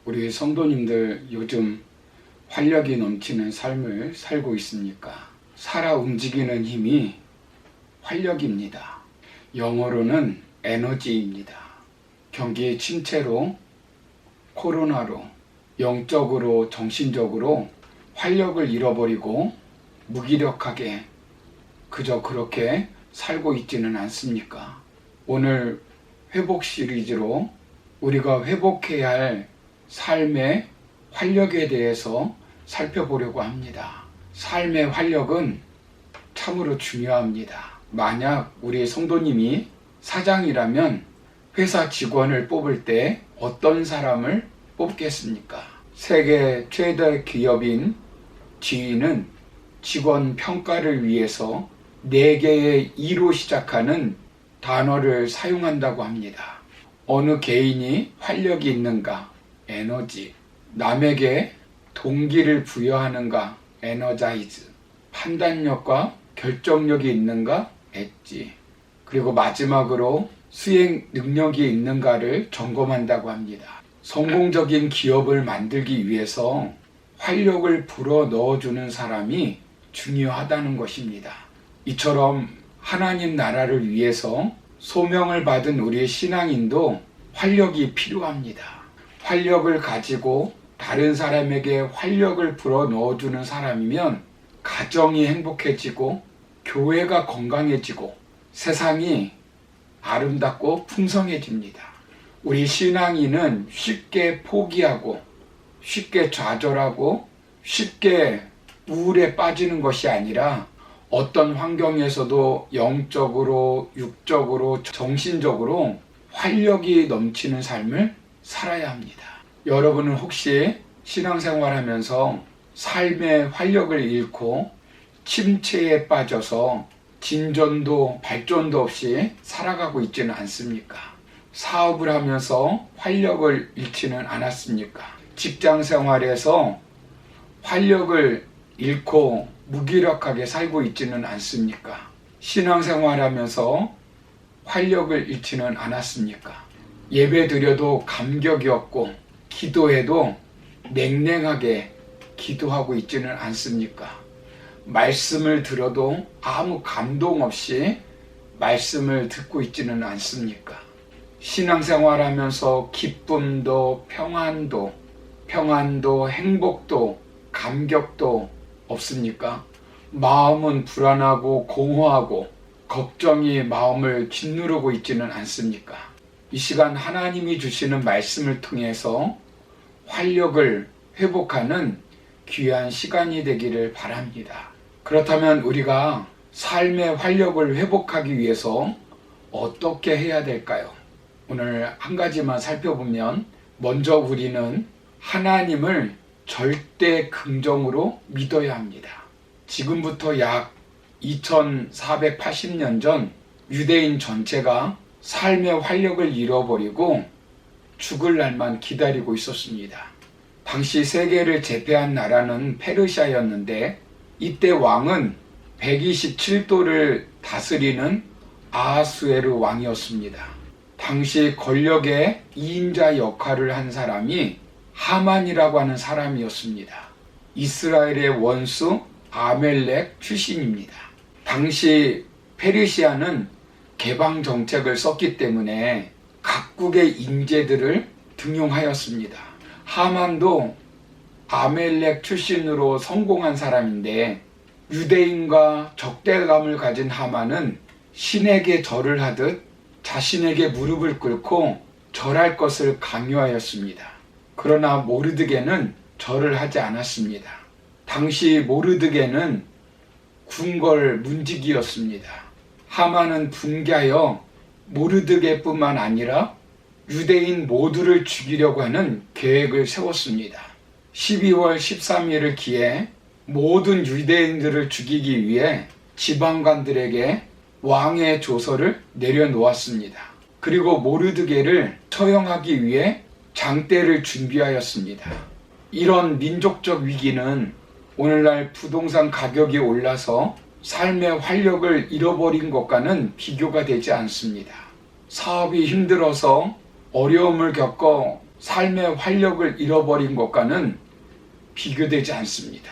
우리 성도님들 요즘 활력이 넘치는 삶을 살고 있습니까? 살아 움직이는 힘이 활력입니다. 영어로는 에너지입니다. 경기 침체로, 코로나로, 영적으로, 정신적으로 활력을 잃어버리고 무기력하게 그저 그렇게 살고 있지는 않습니까? 오늘 회복 시리즈로 우리가 회복해야 할 삶의 활력에 대해서 살펴보려고 합니다. 삶의 활력은 참으로 중요합니다. 만약 우리 성도님이 사장이라면 회사 직원을 뽑을 때 어떤 사람을 뽑겠습니까? 세계 최대 기업인 GE는 직원 평가를 위해서 4개의 E로 시작하는 단어를 사용한다고 합니다. 어느 개인이 활력이 있는가? 에너지. 남에게 동기를 부여하는가? 에너자이즈. 판단력과 결정력이 있는가? 엣지. 그리고 마지막으로 수행 능력이 있는가를 점검한다고 합니다. 성공적인 기업을 만들기 위해서 활력을 불어 넣어주는 사람이 중요하다는 것입니다. 이처럼 하나님 나라를 위해서 소명을 받은 우리의 신앙인도 활력이 필요합니다. 활력을 가지고 다른 사람에게 활력을 불어 넣어주는 사람이면 가정이 행복해지고 교회가 건강해지고 세상이 아름답고 풍성해집니다. 우리 신앙인은 쉽게 포기하고 쉽게 좌절하고 쉽게 우울에 빠지는 것이 아니라 어떤 환경에서도 영적으로, 육적으로, 정신적으로 활력이 넘치는 삶을 살아야 합니다. 여러분은 혹시 신앙생활하면서 삶의 활력을 잃고 침체에 빠져서 진전도 발전도 없이 살아가고 있지는 않습니까? 사업을 하면서 활력을 잃지는 않았습니까? 직장 생활에서 활력을 잃고 무기력하게 살고 있지는 않습니까? 신앙생활하면서 활력을 잃지는 않았습니까? 예배 드려도 감격이 없고 기도해도 냉랭하게 기도하고 있지는 않습니까? 말씀을 들어도 아무 감동 없이 말씀을 듣고 있지는 않습니까? 신앙생활하면서 기쁨도 평안도 행복도 감격도 없습니까? 마음은 불안하고 공허하고 걱정이 마음을 짓누르고 있지는 않습니까? 이 시간 하나님이 주시는 말씀을 통해서 활력을 회복하는 귀한 시간이 되기를 바랍니다. 그렇다면 우리가 삶의 활력을 회복하기 위해서 어떻게 해야 될까요? 오늘 한 가지만 살펴보면 먼저 우리는 하나님을 절대 긍정으로 믿어야 합니다. 지금부터 약 2480년 전 유대인 전체가 삶의 활력을 잃어버리고 죽을 날만 기다리고 있었습니다. 당시 세계를 제패한 나라는 페르시아였는데 이때 왕은 127도를 다스리는 아하수에르 왕이었습니다. 당시 권력의 2인자 역할을 한 사람이 하만이라고 하는 사람이었습니다. 이스라엘의 원수 아멜렉 출신입니다. 당시 페르시아는 개방 정책을 썼기 때문에 각국의 인재들을 등용하였습니다. 하만도 아멜렉 출신으로 성공한 사람인데 유대인과 적대감을 가진 하만은 신에게 절을 하듯 자신에게 무릎을 꿇고 절할 것을 강요하였습니다. 그러나 모르드게는 절을 하지 않았습니다. 당시 모르드게는 궁궐 문지기였습니다. 하만은 분개하여 모르드게뿐만 아니라 유대인 모두를 죽이려고 하는 계획을 세웠습니다. 12월 13일을 기해 모든 유대인들을 죽이기 위해 지방관들에게 왕의 조서를 내려놓았습니다. 그리고 모르드게를 처형하기 위해 장대를 준비하였습니다. 이런 민족적 위기는 오늘날 부동산 가격이 올라서 삶의 활력을 잃어버린 것과는 비교가 되지 않습니다. 사업이 힘들어서 어려움을 겪어 삶의 활력을 잃어버린 것과는 비교되지 않습니다.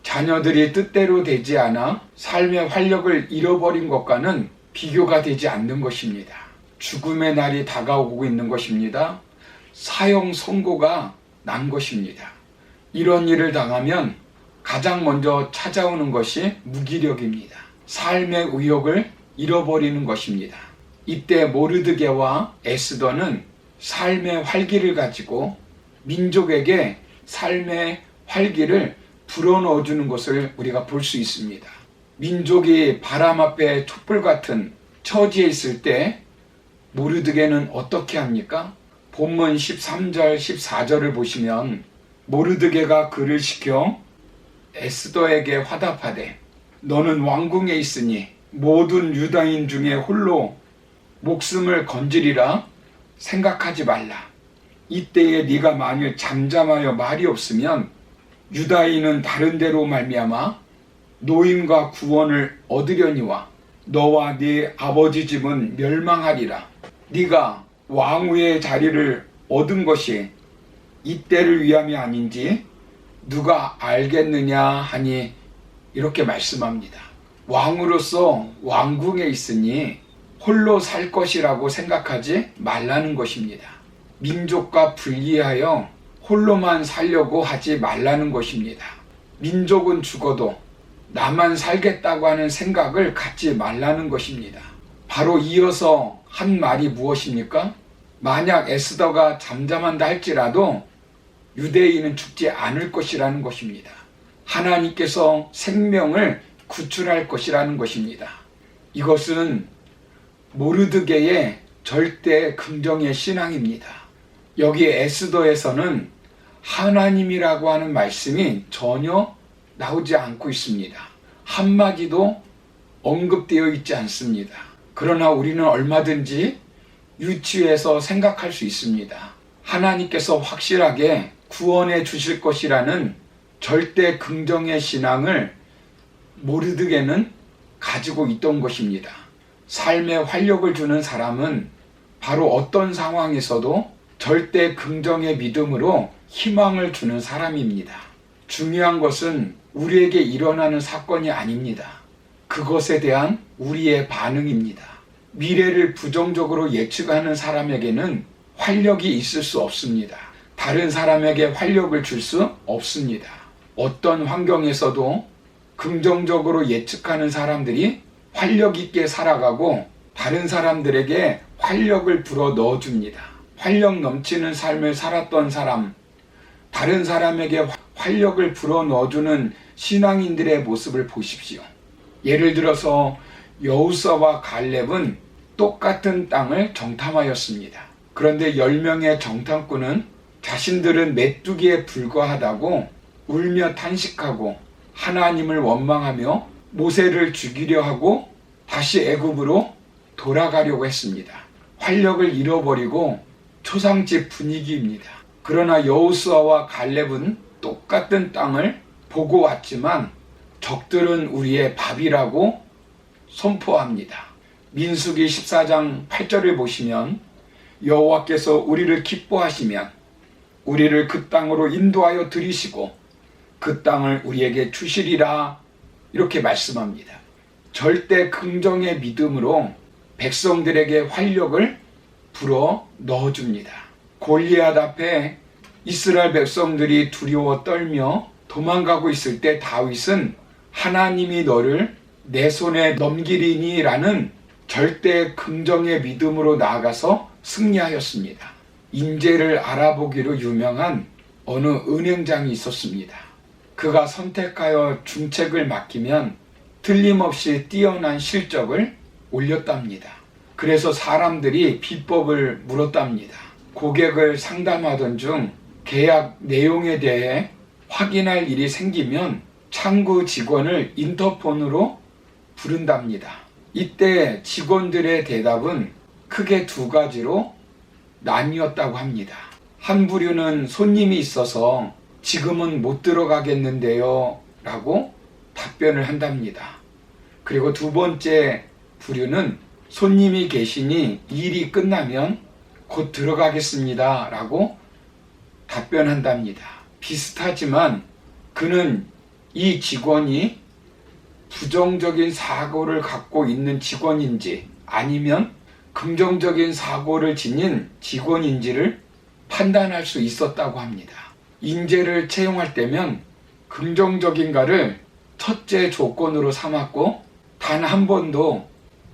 자녀들이 뜻대로 되지 않아 삶의 활력을 잃어버린 것과는 비교가 되지 않는 것입니다. 죽음의 날이 다가오고 있는 것입니다. 사형 선고가 난 것입니다. 이런 일을 당하면 가장 먼저 찾아오는 것이 무기력입니다. 삶의 의욕을 잃어버리는 것입니다. 이때 모르드게와 에스더는 삶의 활기를 가지고 민족에게 삶의 활기를 불어넣어주는 것을 우리가 볼 수 있습니다. 민족이 바람 앞에 촛불 같은 처지에 있을 때 모르드게는 어떻게 합니까? 본문 13절, 14절을 보시면 모르드게가 그를 시켜 에스더에게 화답하되 너는 왕궁에 있으니 모든 유다인 중에 홀로 목숨을 건지리라 생각하지 말라. 이때에 네가 만일 잠잠하여 말이 없으면 유다인은 다른 데로 말미암아 노임과 구원을 얻으려니와 너와 네 아버지 집은 멸망하리라. 네가 왕후의 자리를 얻은 것이 이때를 위함이 아닌지 누가 알겠느냐 하니 이렇게 말씀합니다. 왕으로서 왕궁에 있으니 홀로 살 것이라고 생각하지 말라는 것입니다. 민족과 분리하여 홀로만 살려고 하지 말라는 것입니다. 민족은 죽어도 나만 살겠다고 하는 생각을 갖지 말라는 것입니다. 바로 이어서 한 말이 무엇입니까? 만약 에스더가 잠잠한다 할지라도 유대인은 죽지 않을 것이라는 것입니다. 하나님께서 생명을 구출할 것이라는 것입니다. 이것은 모르드게의 절대 긍정의 신앙입니다. 여기 에스더에서는 하나님이라고 하는 말씀이 전혀 나오지 않고 있습니다. 한마디도 언급되어 있지 않습니다. 그러나 우리는 얼마든지 유추해서 생각할 수 있습니다. 하나님께서 확실하게 구원해 주실 것이라는 절대 긍정의 신앙을 모르드게는 가지고 있던 것입니다. 삶에 활력을 주는 사람은 바로 어떤 상황에서도 절대 긍정의 믿음으로 희망을 주는 사람입니다. 중요한 것은 우리에게 일어나는 사건이 아닙니다. 그것에 대한 우리의 반응입니다. 미래를 부정적으로 예측하는 사람에게는 활력이 있을 수 없습니다. 다른 사람에게 활력을 줄 수 없습니다. 어떤 환경에서도 긍정적으로 예측하는 사람들이 활력 있게 살아가고 다른 사람들에게 활력을 불어 넣어줍니다. 활력 넘치는 삶을 살았던 사람, 다른 사람에게 활력을 불어 넣어주는 신앙인들의 모습을 보십시오. 예를 들어서 여호수아와 갈렙은 똑같은 땅을 정탐하였습니다. 그런데 10명의 정탐꾼은 자신들은 메뚜기에 불과하다고 울며 탄식하고 하나님을 원망하며 모세를 죽이려 하고 다시 애굽으로 돌아가려고 했습니다. 활력을 잃어버리고 초상집 분위기입니다. 그러나 여호수아와 갈렙은 똑같은 땅을 보고 왔지만 적들은 우리의 밥이라고 선포합니다. 민수기 14장 8절을 보시면 여호와께서 우리를 기뻐하시면 우리를 그 땅으로 인도하여 들이시고 그 땅을 우리에게 주시리라 이렇게 말씀합니다. 절대 긍정의 믿음으로 백성들에게 활력을 불어 넣어줍니다. 골리앗 앞에 이스라엘 백성들이 두려워 떨며 도망가고 있을 때 다윗은 하나님이 너를 내 손에 넘기리니 라는 절대 긍정의 믿음으로 나아가서 승리하였습니다. 인재를 알아보기로 유명한 어느 은행장이 있었습니다. 그가 선택하여 중책을 맡기면 틀림없이 뛰어난 실적을 올렸답니다. 그래서 사람들이 비법을 물었답니다. 고객을 상담하던 중 계약 내용에 대해 확인할 일이 생기면 창구 직원을 인터폰으로 부른답니다. 이때 직원들의 대답은 크게 두 가지로 나뉘었다고 합니다. 한 부류는 손님이 있어서 지금은 못 들어가겠는데요 라고 답변을 한답니다. 그리고 두 번째 부류는 손님이 계시니 일이 끝나면 곧 들어가겠습니다 라고 답변한답니다. 비슷하지만 그는 이 직원이 부정적인 사고를 갖고 있는 직원인지 아니면 긍정적인 사고를 지닌 직원인지를 판단할 수 있었다고 합니다. 인재를 채용할 때면 긍정적인가를 첫째 조건으로 삼았고 단 한 번도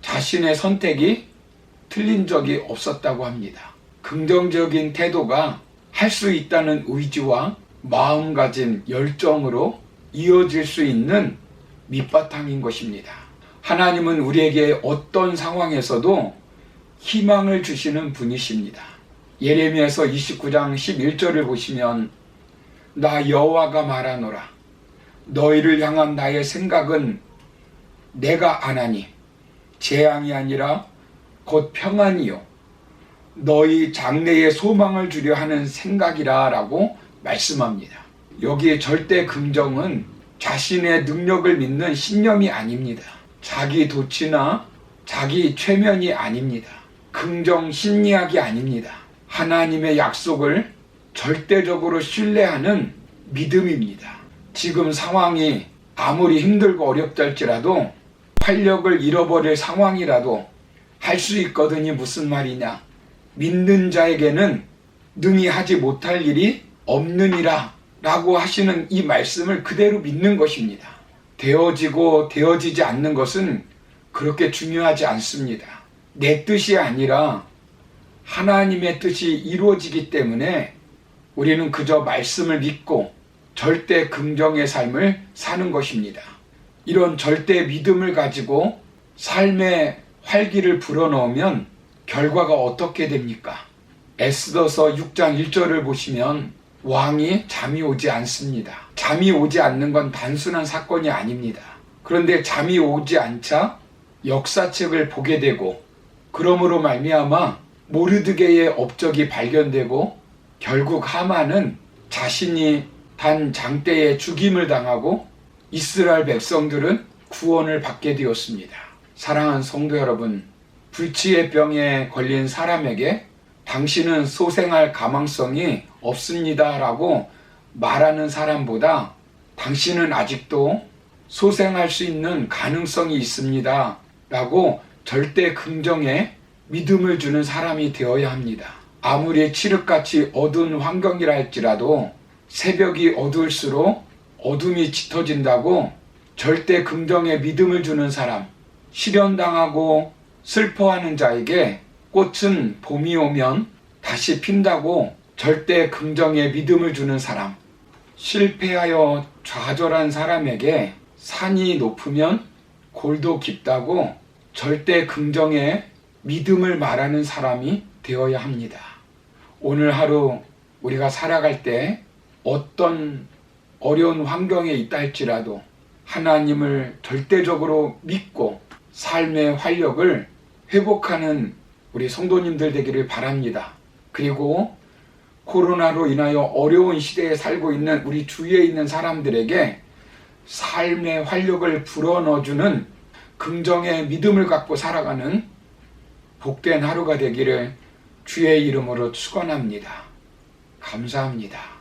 자신의 선택이 틀린 적이 없었다고 합니다. 긍정적인 태도가 할 수 있다는 의지와 마음가짐, 열정으로 이어질 수 있는 밑바탕인 것입니다. 하나님은 우리에게 어떤 상황에서도 희망을 주시는 분이십니다. 예레미야서 29장 11절을 보시면 나 여호와가 말하노라 너희를 향한 나의 생각은 내가 아나니 재앙이 아니라 곧 평안이요 너희 장래에 소망을 주려 하는 생각이라 라고 말씀합니다. 여기에 절대 긍정은 자신의 능력을 믿는 신념이 아닙니다. 자기 도취나 자기 최면이 아닙니다. 긍정 심리학이 아닙니다. 하나님의 약속을 절대적으로 신뢰하는 믿음입니다. 지금 상황이 아무리 힘들고 어렵다 할지라도 활력을 잃어버릴 상황이라도 할 수 있거든이 무슨 말이냐. 믿는 자에게는 능히 하지 못할 일이 없느니라 라고 하시는 이 말씀을 그대로 믿는 것입니다. 되어지고 되어지지 않는 것은 그렇게 중요하지 않습니다. 내 뜻이 아니라 하나님의 뜻이 이루어지기 때문에 우리는 그저 말씀을 믿고 절대 긍정의 삶을 사는 것입니다. 이런 절대 믿음을 가지고 삶의 활기를 불어넣으면 결과가 어떻게 됩니까? 에스더서 6장 1절을 보시면 왕이 잠이 오지 않습니다. 잠이 오지 않는 건 단순한 사건이 아닙니다. 그런데 잠이 오지 않자 역사책을 보게 되고 그러므로 말미암아 모르드게의 업적이 발견되고 결국 하만은 자신이 단 장대에 죽임을 당하고 이스라엘 백성들은 구원을 받게 되었습니다. 사랑하는 성도 여러분, 불치의 병에 걸린 사람에게 당신은 소생할 가망성이 없습니다 라고 말하는 사람보다 당신은 아직도 소생할 수 있는 가능성이 있습니다 라고 절대 긍정의 믿음을 주는 사람이 되어야 합니다. 아무리 칠흑같이 어두운 환경이라 할지라도 새벽이 어두울수록 어둠이 짙어진다고 절대 긍정의 믿음을 주는 사람, 실현당하고 슬퍼하는 자에게 꽃은 봄이 오면 다시 핀다고 절대 긍정의 믿음을 주는 사람, 실패하여 좌절한 사람에게 산이 높으면 골도 깊다고 절대 긍정의 믿음을 말하는 사람이 되어야 합니다. 오늘 하루 우리가 살아갈 때 어떤 어려운 환경에 있다 할지라도 하나님을 절대적으로 믿고 삶의 활력을 회복하는 우리 성도님들 되기를 바랍니다. 그리고 코로나로 인하여 어려운 시대에 살고 있는 우리 주위에 있는 사람들에게 삶의 활력을 불어넣어주는 긍정의 믿음을 갖고 살아가는 복된 하루가 되기를 주의 이름으로 축원합니다. 감사합니다.